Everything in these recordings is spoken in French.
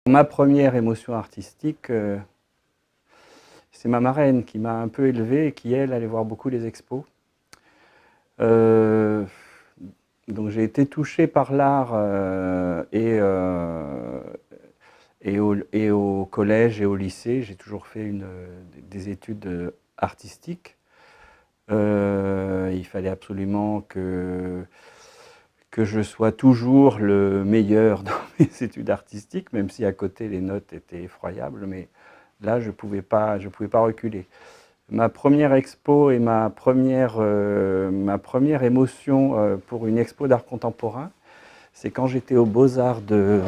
Ma première émotion artistique, c'est ma marraine qui m'a un peu élevé et qui, elle, allait voir beaucoup les expos. Euh, donc j'ai été touché par l'art et au collège et au lycée. J'ai toujours fait des études artistiques. Il fallait absolument que je sois toujours le meilleur dans mes études artistiques, même si à côté les notes étaient effroyables, mais là je pouvais pas reculer. Ma première expo et ma première émotion pour une expo d'art contemporain, c'est quand j'étais aux Beaux-Arts du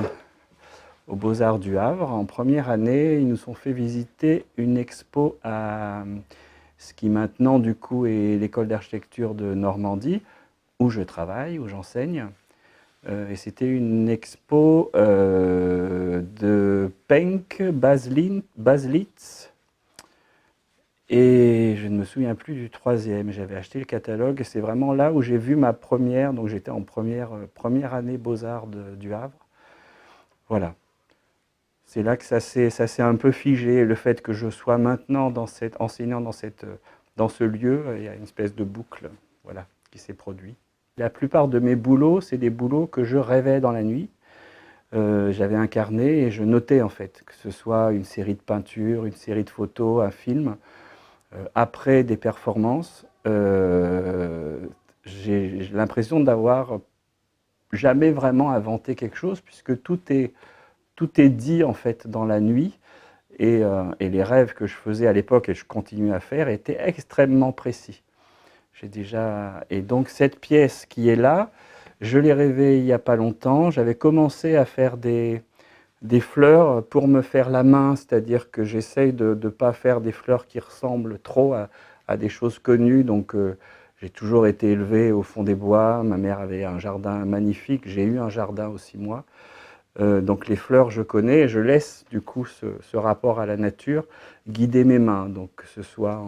Havre. En première année, ils nous ont fait visiter une expo à ce qui maintenant du coup est l'école d'architecture de Normandie, où je travaille, où j'enseigne. Et c'était une expo de Penck Baselitz. Et je ne me souviens plus du troisième. J'avais acheté le catalogue. C'est vraiment là où j'ai vu ma première. Donc j'étais en première année Beaux-Arts du Havre. Voilà. C'est là que ça s'est un peu figé. Le fait que je sois maintenant enseignant dans ce lieu, il y a une espèce de boucle, voilà, qui s'est produite. La plupart de mes boulots, c'est des boulots que je rêvais dans la nuit. J'avais un carnet et je notais en fait, que ce soit une série de peintures, une série de photos, un film. Après des performances, j'ai l'impression d'avoir jamais vraiment inventé quelque chose, puisque tout est dit en fait dans la nuit. Et les rêves que je faisais à l'époque et je continue à faire étaient extrêmement précis. Et donc cette pièce qui est là, je l'ai rêvée il n'y a pas longtemps. J'avais commencé à faire des fleurs pour me faire la main, c'est-à-dire que j'essaye de ne pas faire des fleurs qui ressemblent trop à des choses connues. Donc j'ai toujours été élevé au fond des bois. Ma mère avait un jardin magnifique. J'ai eu un jardin aussi moi. Donc les fleurs je connais et je laisse du coup ce rapport à la nature guider mes mains. Donc que ce soit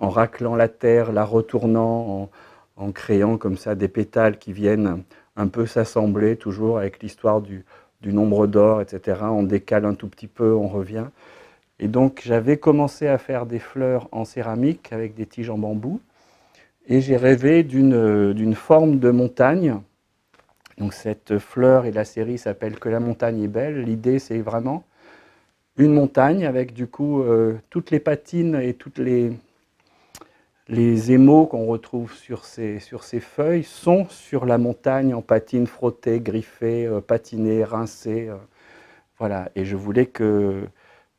en raclant la terre, la retournant, en créant comme ça des pétales qui viennent un peu s'assembler, toujours avec l'histoire du nombre d'or, etc. On décale un tout petit peu, on revient. Et donc j'avais commencé à faire des fleurs en céramique avec des tiges en bambou. Et j'ai rêvé d'une forme de montagne. Donc cette fleur et la série s'appelle Que la montagne est belle. L'idée c'est vraiment une montagne avec du coup toutes les patines et toutes les émaux qu'on retrouve sur ces feuilles sont sur la montagne en patine frottée, griffée, patinée, rincée. Voilà. Et je voulais que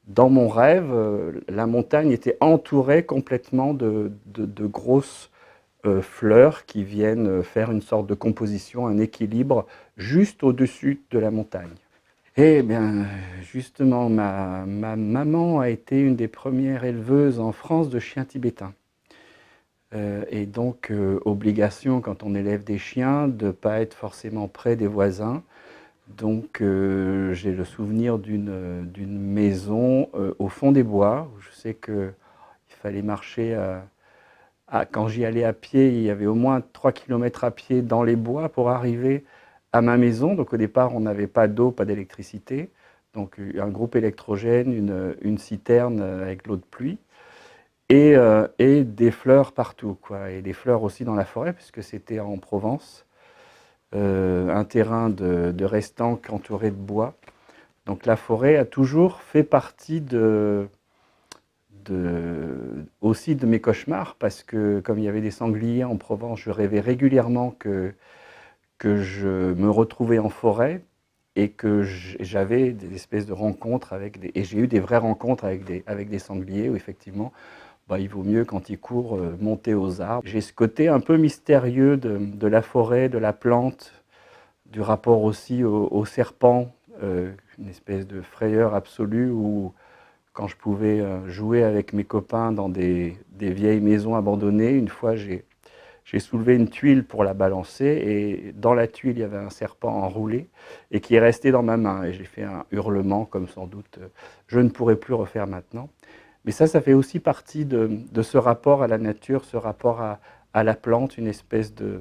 dans mon rêve, la montagne était entourée complètement de grosses fleurs qui viennent faire une sorte de composition, un équilibre juste au-dessus de la montagne. Eh bien, justement, ma maman a été une des premières éleveuses en France de chiens tibétains. Et donc, obligation, quand on élève des chiens, de ne pas être forcément près des voisins. Donc, j'ai le souvenir d'une maison au fond des bois, où je sais qu'il fallait marcher. Quand j'y allais à pied, il y avait au moins 3 kilomètres à pied dans les bois pour arriver à ma maison. Donc, au départ, on n'avait pas d'eau, pas d'électricité. Donc, un groupe électrogène, une citerne avec l'eau de pluie. Et des fleurs partout, quoi. Et des fleurs aussi dans la forêt, puisque c'était en Provence, un terrain de restanques entouré de bois. Donc la forêt a toujours fait partie aussi de mes cauchemars, parce que comme il y avait des sangliers en Provence, je rêvais régulièrement que je me retrouvais en forêt et que j'avais des espèces de rencontres et j'ai eu des vraies rencontres avec des sangliers, où effectivement, bah, il vaut mieux quand ils courent monter aux arbres. J'ai ce côté un peu mystérieux de la forêt, de la plante, du rapport aussi au serpent, une espèce de frayeur absolue où quand je pouvais jouer avec mes copains dans des vieilles maisons abandonnées, une fois j'ai soulevé une tuile pour la balancer et dans la tuile il y avait un serpent enroulé et qui est resté dans ma main et j'ai fait un hurlement comme sans doute je ne pourrais plus refaire maintenant. Mais ça fait aussi partie de ce rapport à la nature, ce rapport à la plante, une espèce de...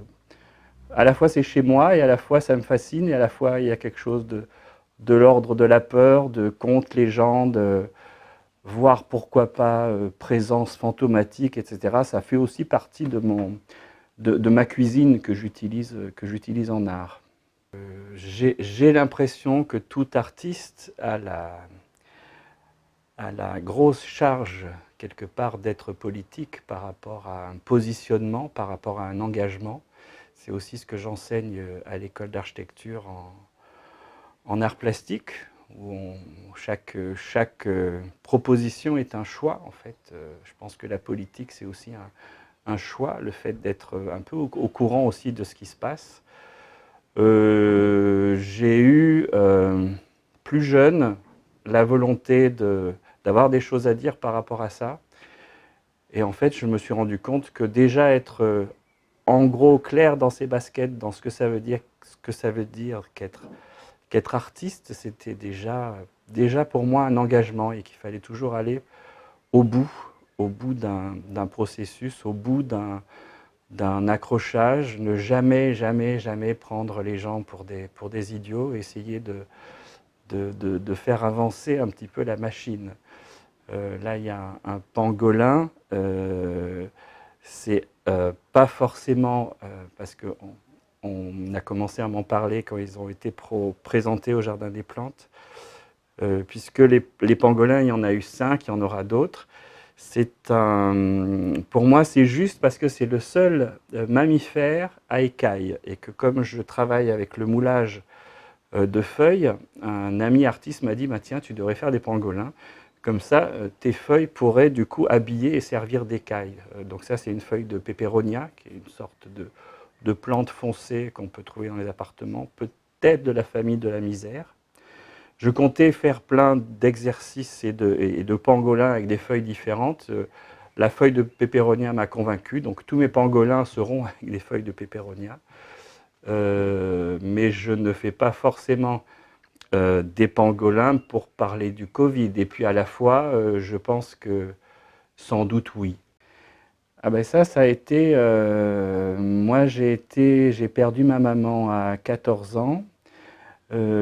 À la fois c'est chez moi et à la fois ça me fascine et à la fois il y a quelque chose de l'ordre de la peur, de contes, légendes, voire pourquoi pas présence fantomatique, etc. Ça fait aussi partie de ma cuisine que j'utilise en art. J'ai l'impression que tout artiste a la grosse charge, quelque part, d'être politique par rapport à un positionnement, par rapport à un engagement. C'est aussi ce que j'enseigne à l'école d'architecture en art plastique, où chaque proposition est un choix, en fait. Je pense que la politique, c'est aussi un choix, le fait d'être un peu au courant aussi de ce qui se passe. J'ai eu, plus jeune, la volonté d'avoir des choses à dire par rapport à ça. Et en fait, je me suis rendu compte que déjà être en gros clair dans ses baskets, dans ce que ça veut dire qu'être artiste, c'était déjà pour moi un engagement et qu'il fallait toujours aller au bout d'un processus, au bout d'un accrochage, ne jamais prendre les gens pour des idiots, essayer de faire avancer un petit peu la machine. Là, il y a un pangolin, c'est pas forcément parce qu'on a commencé à m'en parler quand ils ont été présentés au Jardin des Plantes, puisque les pangolins, il y en a eu 5, il y en aura d'autres. Pour moi, c'est juste parce que c'est le seul mammifère à écailles et que comme je travaille avec le moulage de feuilles, un ami artiste m'a dit bah, tiens, tu devrais faire des pangolins. Comme ça, tes feuilles pourraient du coup habiller et servir d'écailles. Donc ça, c'est une feuille de peperonia, qui est une sorte de plante foncée qu'on peut trouver dans les appartements, peut-être de la famille de la misère. Je comptais faire plein d'exercices et de pangolins avec des feuilles différentes. La feuille de peperonia m'a convaincu, donc tous mes pangolins seront avec des feuilles de peperonia. Mais je ne fais pas forcément des pangolins pour parler du Covid. Et puis à la fois, je pense que sans doute oui. Ah ben ça a été... moi j'ai perdu ma maman à 14 ans.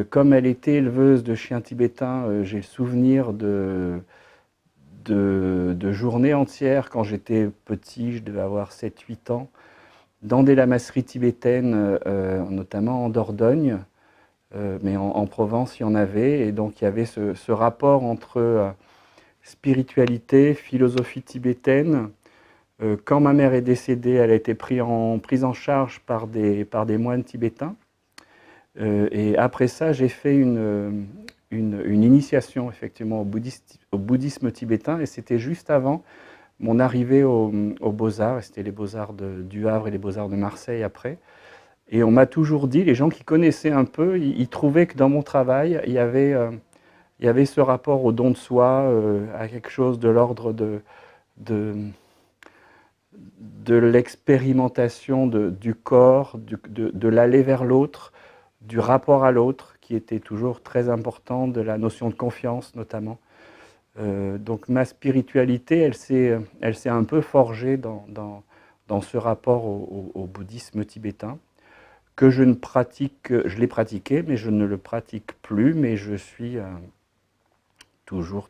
Comme elle était éleveuse de chiens tibétains, j'ai le souvenir de journées entières quand j'étais petit, je devais avoir 7-8 ans, dans des lamasseries tibétaines, notamment en Dordogne, mais en Provence il y en avait, et donc il y avait ce rapport entre spiritualité, philosophie tibétaine. Quand ma mère est décédée, elle a été prise en charge par des moines tibétains. Et après ça, j'ai fait une initiation effectivement au bouddhisme tibétain, et c'était juste avant mon arrivée aux Beaux-Arts, et c'était les Beaux-Arts du Havre et les Beaux-Arts de Marseille après. Et on m'a toujours dit, les gens qui connaissaient un peu, ils trouvaient que dans mon travail, il y avait ce rapport au don de soi, à quelque chose de l'ordre de, de l'expérimentation du corps, de l'aller vers l'autre, du rapport à l'autre, qui était toujours très important, de la notion de confiance notamment. Donc ma spiritualité, elle s'est un peu forgée dans ce rapport au bouddhisme tibétain, que je l'ai pratiqué, mais je ne le pratique plus, mais je suis toujours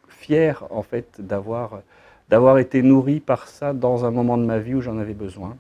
fier en fait d'avoir été nourri par ça dans un moment de ma vie où j'en avais besoin.